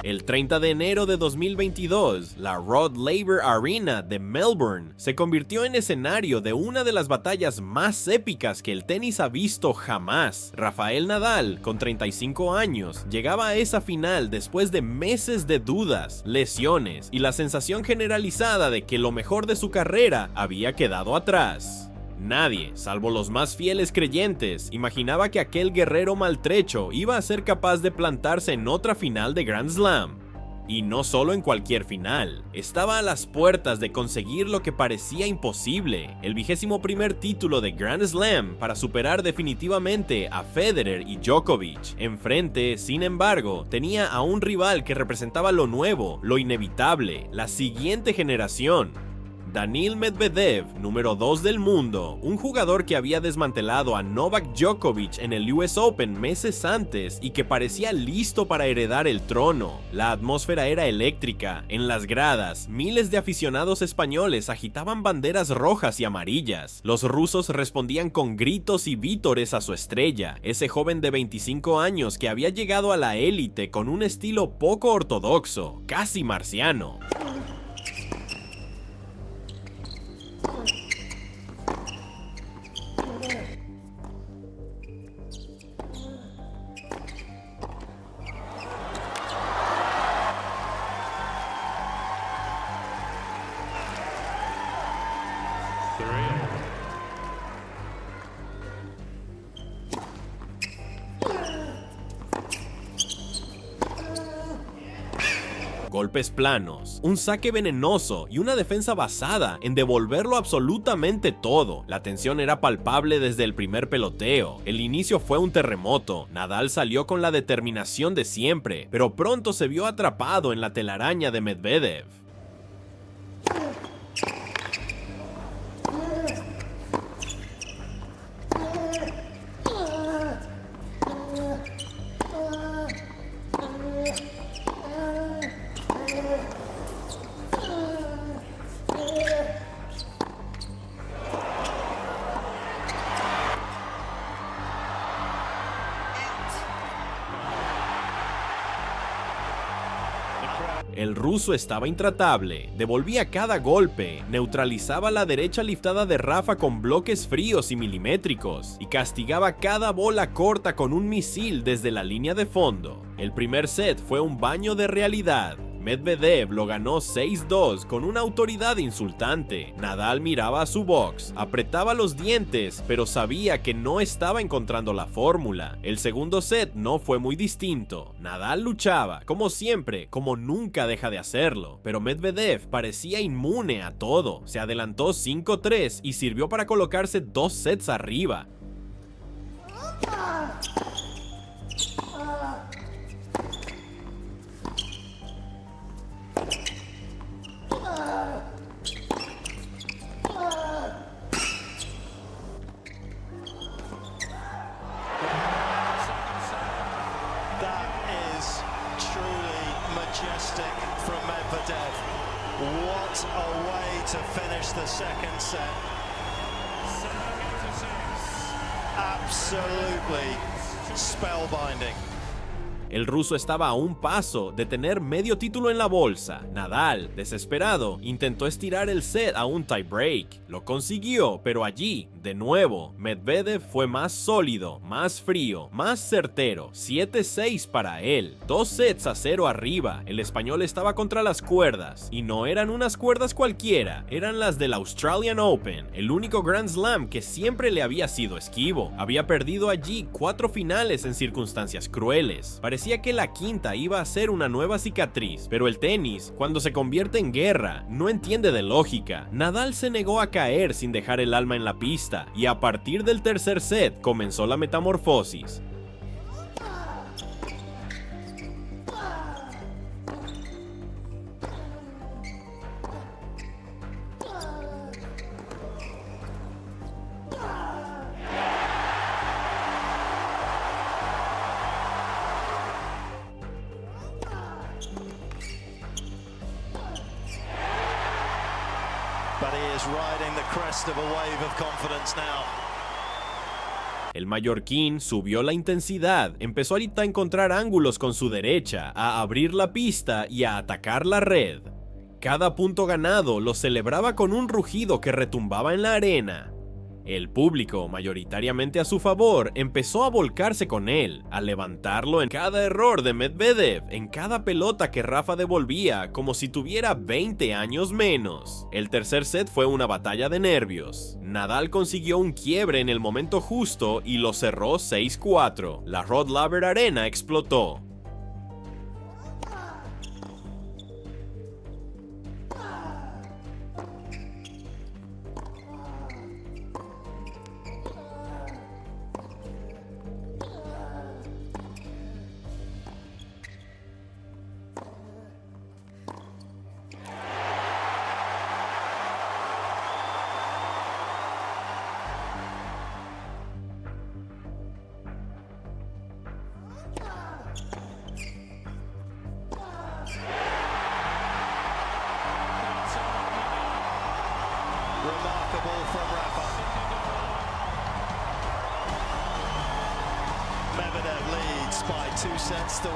El 30 de enero de 2022, la Rod Laver Arena de Melbourne se convirtió en escenario de una de las batallas más épicas que el tenis ha visto jamás. Rafael Nadal, con 35 años, llegaba a esa final después de meses de dudas, lesiones y la sensación generalizada de que lo mejor de su carrera había quedado atrás. Nadie, salvo los más fieles creyentes, imaginaba que aquel guerrero maltrecho iba a ser capaz de plantarse en otra final de Grand Slam. Y no solo en cualquier final, estaba a las puertas de conseguir lo que parecía imposible, el 21º título de Grand Slam para superar definitivamente a Federer y Djokovic. Enfrente, sin embargo, tenía a un rival que representaba lo nuevo, lo inevitable, la siguiente generación. Daniil Medvedev, número 2 del mundo, un jugador que había desmantelado a Novak Djokovic en el US Open meses antes y que parecía listo para heredar el trono. La atmósfera era eléctrica. En las gradas, miles de aficionados españoles agitaban banderas rojas y amarillas. Los rusos respondían con gritos y vítores a su estrella, ese joven de 25 años que había llegado a la élite con un estilo poco ortodoxo, casi marciano. Golpes planos, un saque venenoso y una defensa basada en devolverlo absolutamente todo. La tensión era palpable desde el primer peloteo. El inicio fue un terremoto. Nadal salió con la determinación de siempre, pero pronto se vio atrapado en la telaraña de Medvedev. El ruso estaba intratable, devolvía cada golpe, neutralizaba la derecha liftada de Rafa con bloques fríos y milimétricos, y castigaba cada bola corta con un misil desde la línea de fondo. El primer set fue un baño de realidad. Medvedev lo ganó 6-2 con una autoridad insultante. Nadal miraba a su box, apretaba los dientes, pero sabía que no estaba encontrando la fórmula. El segundo set no fue muy distinto. Nadal luchaba, como siempre, como nunca deja de hacerlo, pero Medvedev parecía inmune a todo. Se adelantó 5-3 y sirvió para colocarse 2 sets arriba. From Medvedev. What a way to finish the second set. Absolutely spellbinding. El ruso estaba a un paso de tener medio título en la bolsa. Nadal, desesperado, intentó estirar el set a un tiebreak. Lo consiguió, pero allí, de nuevo, Medvedev fue más sólido, más frío, más certero. 7-6 para él. 2-0 arriba. El español estaba contra las cuerdas. Y no eran unas cuerdas cualquiera, eran las del Australian Open, el único Grand Slam que siempre le había sido esquivo. Había perdido allí 4 finales en circunstancias crueles. Parecía que la quinta iba a ser una nueva cicatriz, pero el tenis, cuando se convierte en guerra, no entiende de lógica. Nadal se negó a caer sin dejar el alma en la pista, y a partir del tercer set comenzó la metamorfosis. But he is riding the crest of a wave of confidence now. El mallorquín subió la intensidad, empezó a encontrar ángulos con su derecha, a abrir la pista y a atacar la red. Cada punto ganado lo celebraba con un rugido que retumbaba en la arena. El público, mayoritariamente a su favor, empezó a volcarse con él, a levantarlo en cada error de Medvedev, en cada pelota que Rafa devolvía, como si tuviera 20 años menos. El tercer set fue una batalla de nervios. Nadal consiguió un quiebre en el momento justo y lo cerró 6-4. La Rod Laver Arena explotó. Remarkable from Rafa. Medvedev leads by 2-1.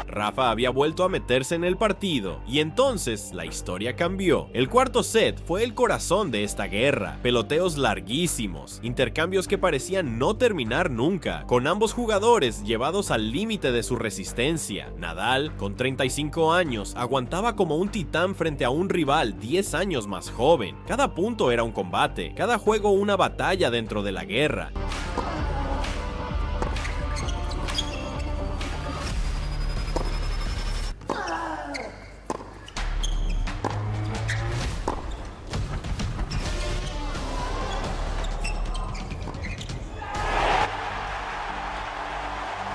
Rafa había vuelto a meterse en el partido, y entonces la historia cambió. El cuarto set fue el corazón de esta guerra, peloteos larguísimos, intercambios que parecían no terminar nunca, con ambos jugadores llevados al límite de su resistencia. Nadal, con 35 años, aguantaba como un titán frente a un rival 10 años más joven. Cada punto era un combate, cada juego una batalla dentro de la guerra.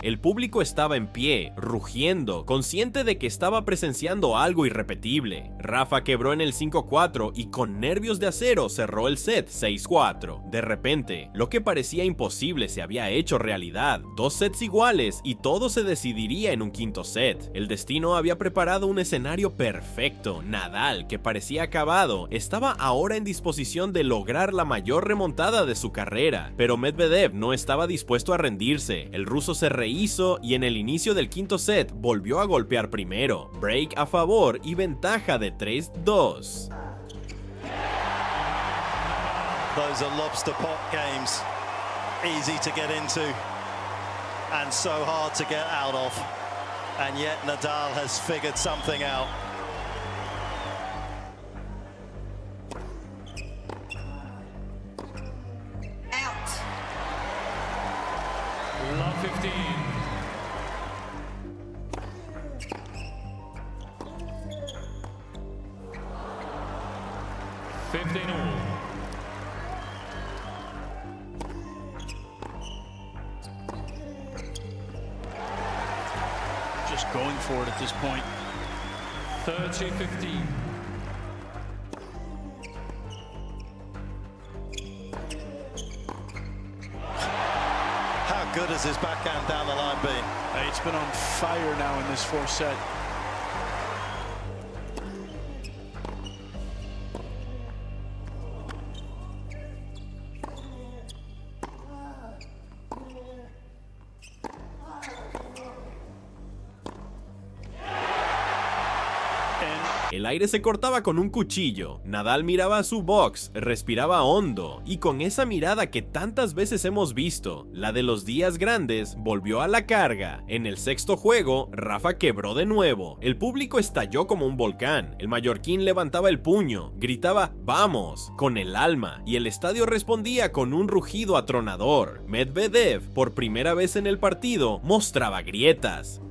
El público estaba en pie, rugiendo, consciente de que estaba presenciando algo irrepetible. Rafa quebró en el 5-4 y con nervios de acero cerró el set 6-4. De repente, lo que parecía imposible se había hecho realidad. 2 sets iguales y todo se decidiría en un quinto set. El destino había preparado un escenario perfecto. Nadal, que parecía acabado, estaba ahora en disposición de lograr la mayor remontada de su carrera. Pero Medvedev no estaba dispuesto a rendirse. El ruso se rehizo y en el inicio del quinto set volvió a golpear primero. Break a favor y ventaja de 3-2. Those are lobster pot games. Easy to get into and so hard to get out of. And yet Nadal has figured something out. Love 15. 15 all. Just going for it at this point. 30-15. How good has his backhand down the line been? It's been on fire now in this fourth set. El aire se cortaba con un cuchillo. Nadal miraba a su box, respiraba hondo, y con esa mirada que tantas veces hemos visto, la de los días grandes, volvió a la carga. En el sexto juego, Rafa quebró de nuevo. El público estalló como un volcán. El mallorquín levantaba el puño, gritaba ¡vamos!, con el alma, y el estadio respondía con un rugido atronador. Medvedev, por primera vez en el partido, mostraba grietas.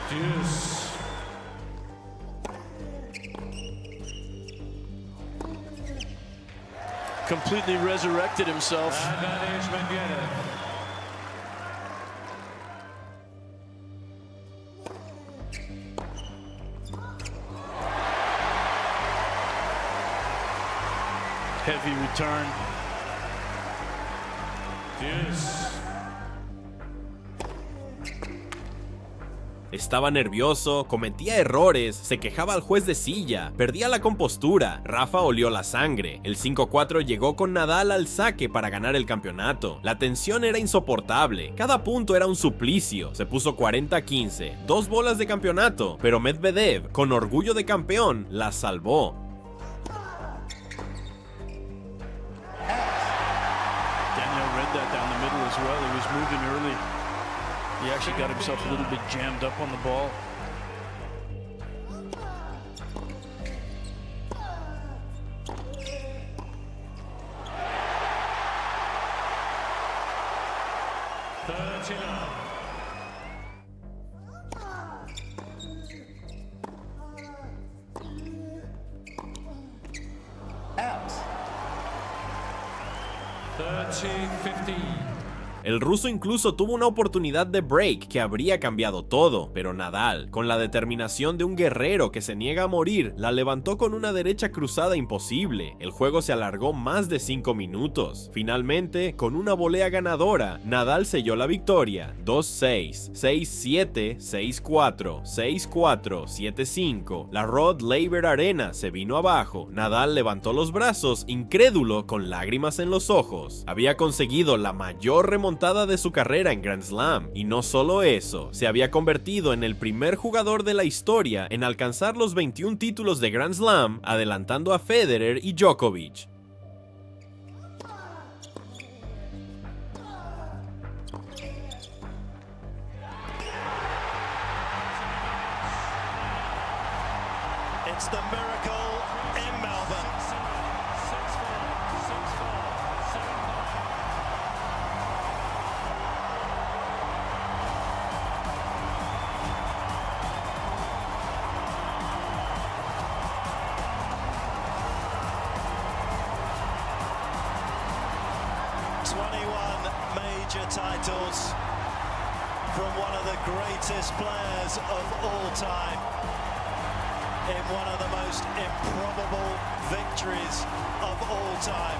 Deuce. Completely resurrected himself. Advantage Medvedev. Heavy return. Deuce. Estaba nervioso, cometía errores, se quejaba al juez de silla, perdía la compostura. Rafa olió la sangre. El 5-4 llegó con Nadal al saque para ganar el campeonato. La tensión era insoportable, cada punto era un suplicio. Se puso 40-15, 2 bolas de campeonato, pero Medvedev, con orgullo de campeón, la salvó. Daniel read that down the middle as well. He was moving early. He actually got himself a little bit jammed up on the ball. Out. 30-15. El ruso incluso tuvo una oportunidad de break que habría cambiado todo, pero Nadal, con la determinación de un guerrero que se niega a morir, la levantó con una derecha cruzada imposible. El juego se alargó más de 5 minutos. Finalmente, con una volea ganadora, Nadal selló la victoria. 2-6, 6-7, 6-4, 6-4, 7-5. La Rod Laver Arena se vino abajo. Nadal levantó los brazos, incrédulo, con lágrimas en los ojos. Había conseguido la mayor remontada de su carrera en Grand Slam, y no solo eso, se había convertido en el primer jugador de la historia en alcanzar los 21 títulos de Grand Slam, adelantando a Federer y Djokovic. It's the miracle in Melbourne. 21 major titles from one of the greatest players of all time in one of the most improbable victories of all time.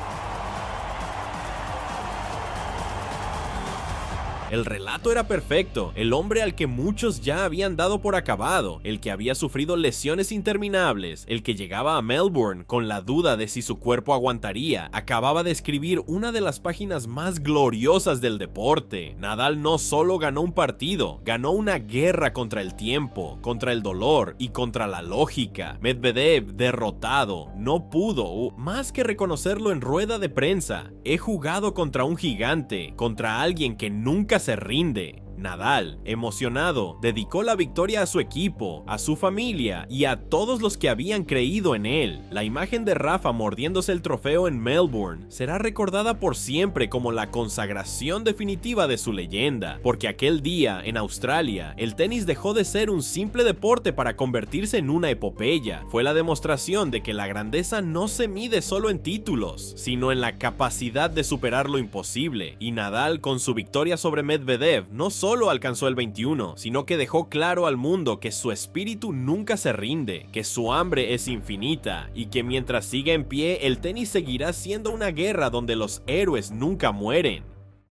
El relato era perfecto, el hombre al que muchos ya habían dado por acabado, el que había sufrido lesiones interminables, el que llegaba a Melbourne con la duda de si su cuerpo aguantaría, acababa de escribir una de las páginas más gloriosas del deporte. Nadal no solo ganó un partido, ganó una guerra contra el tiempo, contra el dolor y contra la lógica. Medvedev, derrotado, no pudo más que reconocerlo en rueda de prensa. He jugado contra un gigante, contra alguien que nunca se rinde. Nadal, emocionado, dedicó la victoria a su equipo, a su familia y a todos los que habían creído en él. La imagen de Rafa mordiéndose el trofeo en Melbourne será recordada por siempre como la consagración definitiva de su leyenda, porque aquel día, en Australia, el tenis dejó de ser un simple deporte para convertirse en una epopeya. Fue la demostración de que la grandeza no se mide solo en títulos, sino en la capacidad de superar lo imposible, y Nadal, con su victoria sobre Medvedev, no solo alcanzó el 21, sino que dejó claro al mundo que su espíritu nunca se rinde, que su hambre es infinita y que mientras siga en pie, el tenis seguirá siendo una guerra donde los héroes nunca mueren.